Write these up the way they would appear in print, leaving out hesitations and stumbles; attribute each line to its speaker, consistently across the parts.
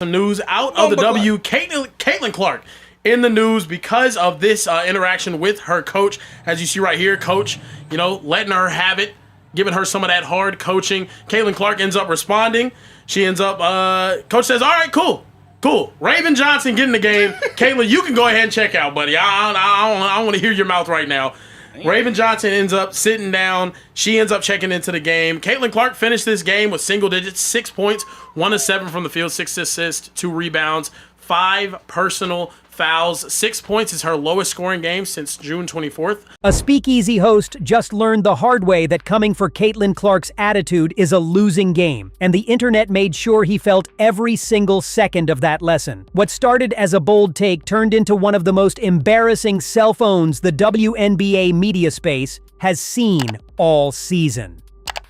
Speaker 1: Some news out of the W. Caitlin Clark in the news because of this interaction with her coach. As you see right here, coach, letting her have it, giving her some of that hard coaching. Caitlin Clark ends up responding. She ends up, coach says, all right, cool. Raven Johnson get in the game. Caitlin, you can go ahead and check out, buddy. I don't want to hear your mouth right now. Raven Johnson ends up sitting down. She ends up checking into the game. Caitlin Clark finished this game with single digits, 6 points, 1 of 7 from the field, 6 assists, 2 rebounds, 5 personal fouls. 6 points is her lowest scoring game since June 24th.
Speaker 2: A Speakeasy host just learned the hard way that coming for Caitlin Clark's attitude is a losing game, and the internet made sure he felt every single second of that lesson. What started as a bold take turned into one of the most embarrassing self-owns the WNBA media space has seen all season.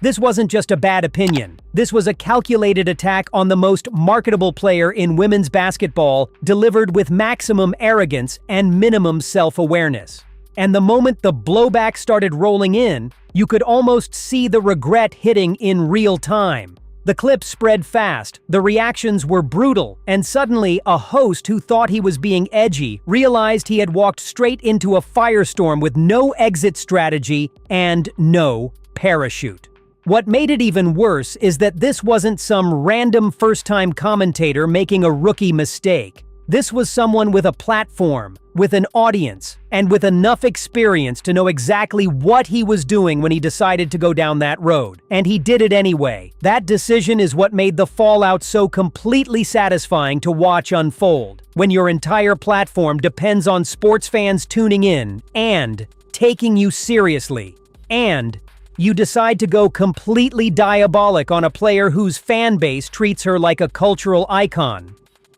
Speaker 2: This wasn't just a bad opinion. This was a calculated attack on the most marketable player in women's basketball, delivered with maximum arrogance and minimum self-awareness. And the moment the blowback started rolling in, you could almost see the regret hitting in real time. The clip spread fast, the reactions were brutal, and suddenly a host who thought he was being edgy realized he had walked straight into a firestorm with no exit strategy and no parachute. What made it even worse is that this wasn't some random first-time commentator making a rookie mistake. This was someone with a platform, with an audience, and with enough experience to know exactly what he was doing when he decided to go down that road. And he did it anyway. That decision is what made the fallout so completely satisfying to watch unfold, when your entire platform depends on sports fans tuning in and taking you seriously, and you decide to go completely diabolic on a player whose fan base treats her like a cultural icon.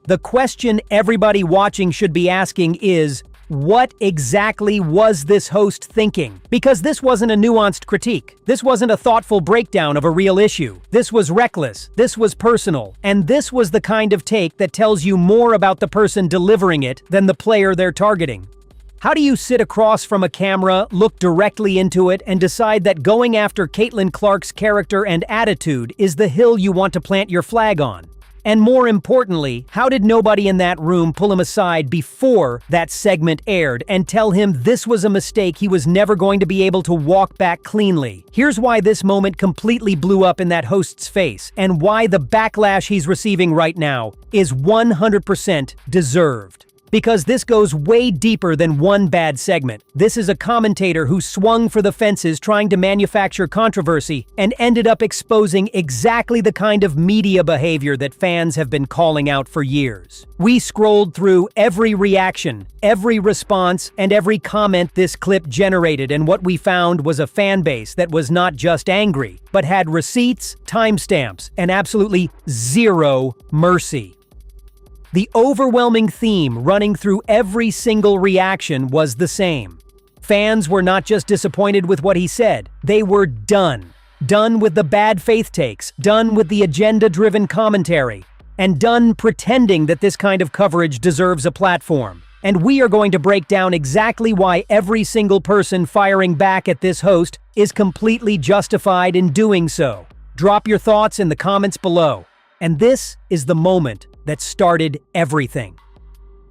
Speaker 2: The question everybody watching should be asking is, what exactly was this host thinking? Because this wasn't a nuanced critique. This wasn't a thoughtful breakdown of a real issue. This was reckless. This was personal. And this was the kind of take that tells you more about the person delivering it than the player they're targeting. How do you sit across from a camera, look directly into it, and decide that going after Caitlin Clark's character and attitude is the hill you want to plant your flag on? And more importantly, how did nobody in that room pull him aside before that segment aired and tell him this was a mistake he was never going to be able to walk back cleanly? Here's why this moment completely blew up in that host's face, and why the backlash he's receiving right now is 100% deserved. Because this goes way deeper than one bad segment. This is a commentator who swung for the fences trying to manufacture controversy and ended up exposing exactly the kind of media behavior that fans have been calling out for years. We scrolled through every reaction, every response, and every comment this clip generated, and what we found was a fan base that was not just angry, but had receipts, timestamps, and absolutely zero mercy. The overwhelming theme running through every single reaction was the same. Fans were not just disappointed with what he said, they were done. Done with the bad faith takes, done with the agenda-driven commentary, and done pretending that this kind of coverage deserves a platform. And we are going to break down exactly why every single person firing back at this host is completely justified in doing so. Drop your thoughts in the comments below. And this is the moment that started everything.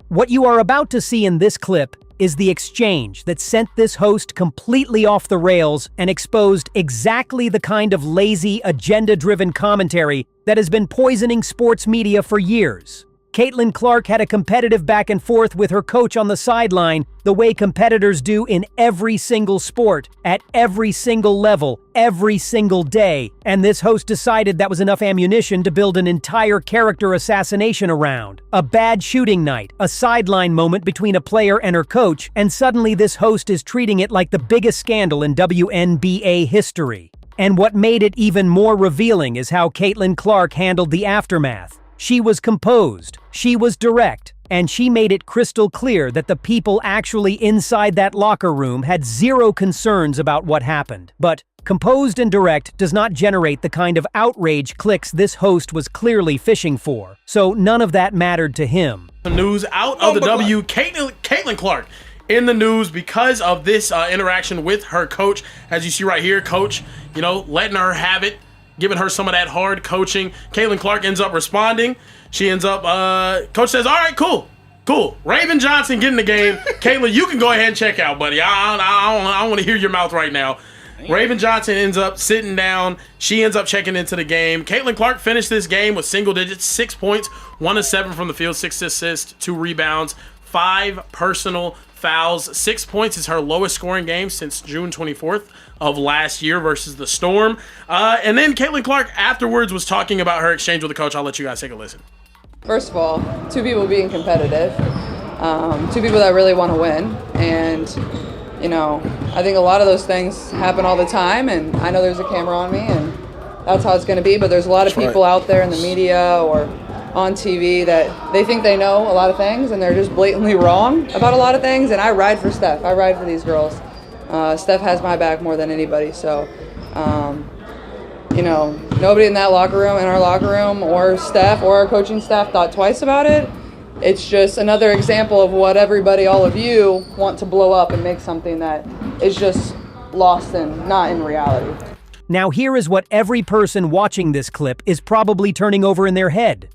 Speaker 2: What you are about to see in this clip is the exchange that sent this host completely off the rails and exposed exactly the kind of lazy, agenda-driven commentary that has been poisoning sports media for years. Caitlin Clark had a competitive back and forth with her coach on the sideline, the way competitors do in every single sport, at every single level, every single day, and this host decided that was enough ammunition to build an entire character assassination around. A bad shooting night, a sideline moment between a player and her coach, and suddenly this host is treating it like the biggest scandal in WNBA history. And what made it even more revealing is how Caitlin Clark handled the aftermath. She was composed, she was direct, and she made it crystal clear that the people actually inside that locker room had zero concerns about what happened. But composed and direct does not generate the kind of outrage clicks this host was clearly fishing for, so none of that mattered to him.
Speaker 1: Some news out of the W. Caitlin Clark in the news because of this interaction with her coach. As you see right here, coach, letting her have it, giving her some of that hard coaching. Caitlin Clark ends up responding. She ends up, coach says, all right, cool. Raven Johnson get in the game. Caitlin, you can go ahead and check out, buddy. I don't want to hear your mouth right now. Raven Johnson ends up sitting down. She ends up checking into the game. Caitlin Clark finished this game with single digits, 6 points, 1 of 7 from the field, 6 assists, 2 rebounds, 5 personal fouls. 6 points is her lowest scoring game since June 24th of last year versus the Storm. And then Caitlin Clark afterwards was talking about her exchange with the coach. I'll let you guys take a listen.
Speaker 3: First of all, 2 people being competitive, 2 people that really want to win, and I think a lot of those things happen all the time, and I know there's a camera on me, and that's how it's going to be, but there's a lot of people out there in the media or on TV that they think they know a lot of things, and they're just blatantly wrong about a lot of things, and I ride for Steph. I ride for these girls. Steph has my back more than anybody, so nobody in that locker room, in our locker room, or Steph or our coaching staff thought twice about it. It's just another example of what everybody, all of you, want to blow up and make something that is just lost and not in reality.
Speaker 2: Now here is what every person watching this clip is probably turning over in their head.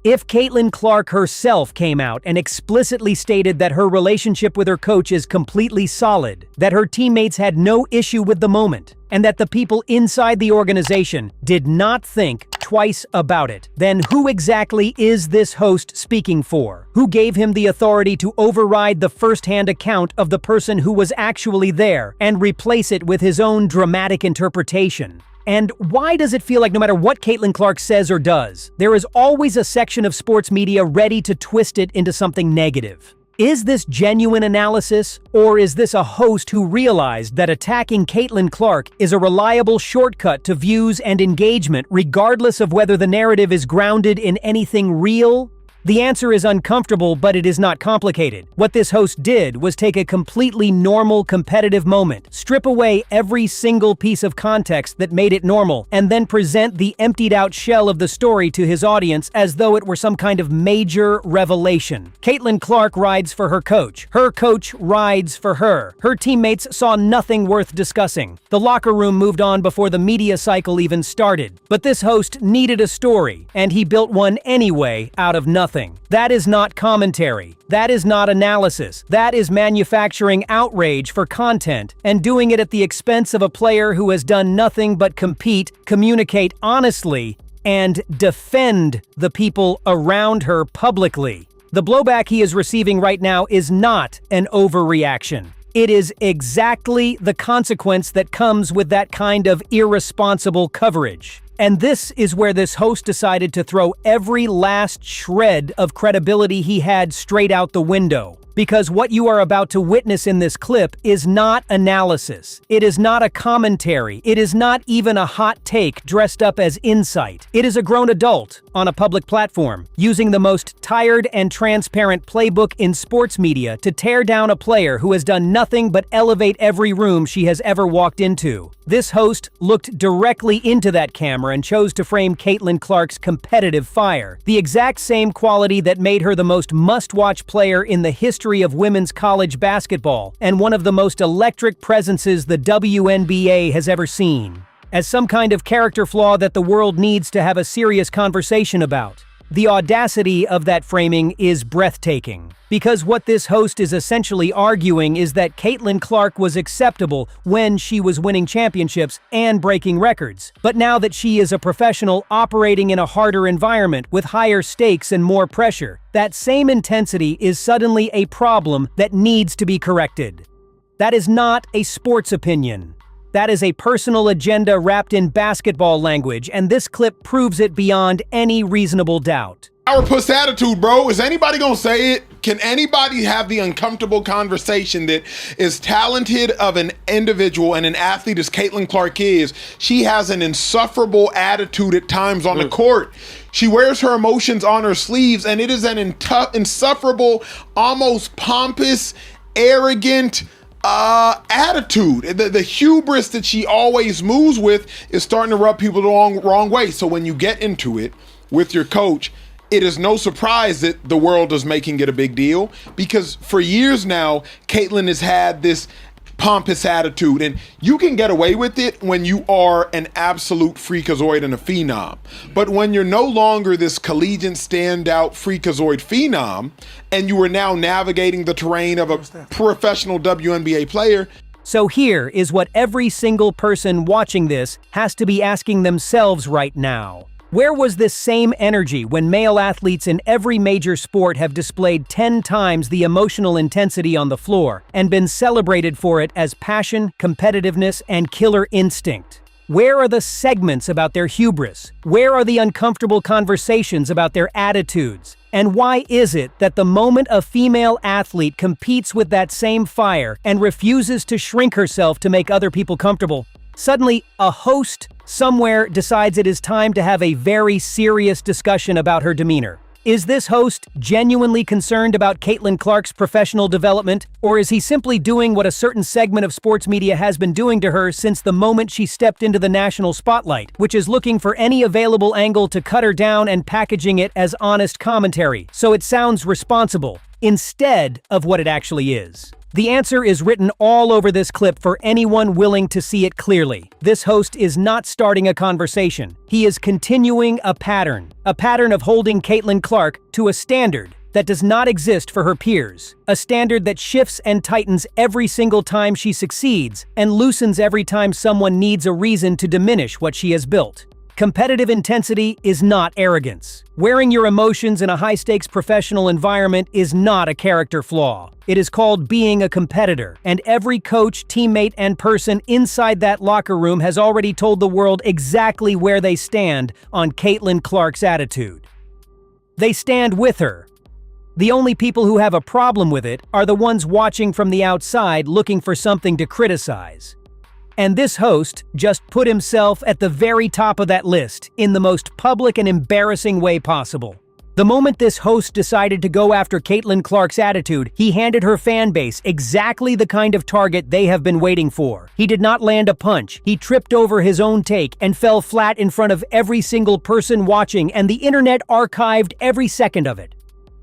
Speaker 2: If Caitlin Clark herself came out and explicitly stated that her relationship with her coach is completely solid, that her teammates had no issue with the moment, and that the people inside the organization did not think twice about it, then who exactly is this host speaking for? Who gave him the authority to override the first-hand account of the person who was actually there and replace it with his own dramatic interpretation? And why does it feel like no matter what Caitlin Clark says or does, there is always a section of sports media ready to twist it into something negative? Is this genuine analysis, or is this a host who realized that attacking Caitlin Clark is a reliable shortcut to views and engagement regardless of whether the narrative is grounded in anything real? The answer is uncomfortable, but it is not complicated. What this host did was take a completely normal competitive moment, strip away every single piece of context that made it normal, and then present the emptied-out shell of the story to his audience as though it were some kind of major revelation. Caitlin Clark rides for her coach. Her coach rides for her. Her teammates saw nothing worth discussing. The locker room moved on before the media cycle even started. But this host needed a story, and he built one anyway out of nothing. That is not commentary. That is not analysis. That is manufacturing outrage for content and doing it at the expense of a player who has done nothing but compete, communicate honestly, and defend the people around her publicly. The blowback he is receiving right now is not an overreaction. It is exactly the consequence that comes with that kind of irresponsible coverage. And this is where this host decided to throw every last shred of credibility he had straight out the window. Because what you are about to witness in this clip is not analysis. It is not a commentary. It is not even a hot take dressed up as insight. It is a grown adult on a public platform, using the most tired and transparent playbook in sports media to tear down a player who has done nothing but elevate every room she has ever walked into. This host looked directly into that camera and chose to frame Caitlin Clark's competitive fire, the exact same quality that made her the most must-watch player in the history of women's college basketball and one of the most electric presences the WNBA has ever seen, as some kind of character flaw that the world needs to have a serious conversation about. The audacity of that framing is breathtaking, because what this host is essentially arguing is that Caitlin Clark was acceptable when she was winning championships and breaking records. But now that she is a professional operating in a harder environment with higher stakes and more pressure, that same intensity is suddenly a problem that needs to be corrected. That is not a sports opinion. That is a personal agenda wrapped in basketball language, and this clip proves it beyond any reasonable doubt.
Speaker 4: Our puss attitude, bro. Is anybody gonna say it? Can anybody have the uncomfortable conversation that as talented of an individual and an athlete as Caitlin Clark is, she has an insufferable attitude at times on the court. She wears her emotions on her sleeves, and it is an insufferable, almost pompous, arrogant attitude. The hubris that she always moves with is starting to rub people the wrong way. So when you get into it with your coach, it is no surprise that the world is making it a big deal, because for years now, Caitlin has had this pompous attitude. And you can get away with it when you are an absolute freakazoid and a phenom. But when you're no longer this collegiate standout freakazoid phenom, and you are now navigating the terrain of a professional WNBA player.
Speaker 2: So here is what every single person watching this has to be asking themselves right now. Where was this same energy when male athletes in every major sport have displayed 10 times the emotional intensity on the floor and been celebrated for it as passion, competitiveness, and killer instinct? Where are the segments about their hubris? Where are the uncomfortable conversations about their attitudes? And why is it that the moment a female athlete competes with that same fire and refuses to shrink herself to make other people comfortable, suddenly a host somewhere decides it is time to have a very serious discussion about her demeanor? Is this host genuinely concerned about Caitlin Clark's professional development, or is he simply doing what a certain segment of sports media has been doing to her since the moment she stepped into the national spotlight, which is looking for any available angle to cut her down and packaging it as honest commentary, so it sounds responsible, instead of what it actually is? The answer is written all over this clip for anyone willing to see it clearly. This host is not starting a conversation. He is continuing a pattern of holding Caitlin Clark to a standard that does not exist for her peers, a standard that shifts and tightens every single time she succeeds and loosens every time someone needs a reason to diminish what she has built. Competitive intensity is not arrogance. Wearing your emotions in a high-stakes professional environment is not a character flaw. It is called being a competitor, and every coach, teammate, and person inside that locker room has already told the world exactly where they stand on Caitlin Clark's attitude. They stand with her. The only people who have a problem with it are the ones watching from the outside looking for something to criticize. And this host just put himself at the very top of that list in the most public and embarrassing way possible. The moment this host decided to go after Caitlin Clark's attitude, he handed her fan base exactly the kind of target they have been waiting for. He did not land a punch. He tripped over his own take and fell flat in front of every single person watching, and the internet archived every second of it.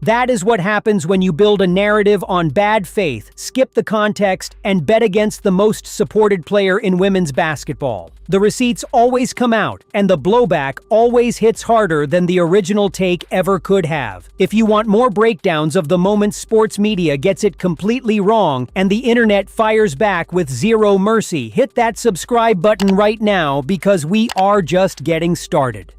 Speaker 2: That is what happens when you build a narrative on bad faith, skip the context, and bet against the most supported player in women's basketball. The receipts always come out, and the blowback always hits harder than the original take ever could have. If you want more breakdowns of the moment sports media gets it completely wrong and the internet fires back with zero mercy, hit that subscribe button right now because we are just getting started.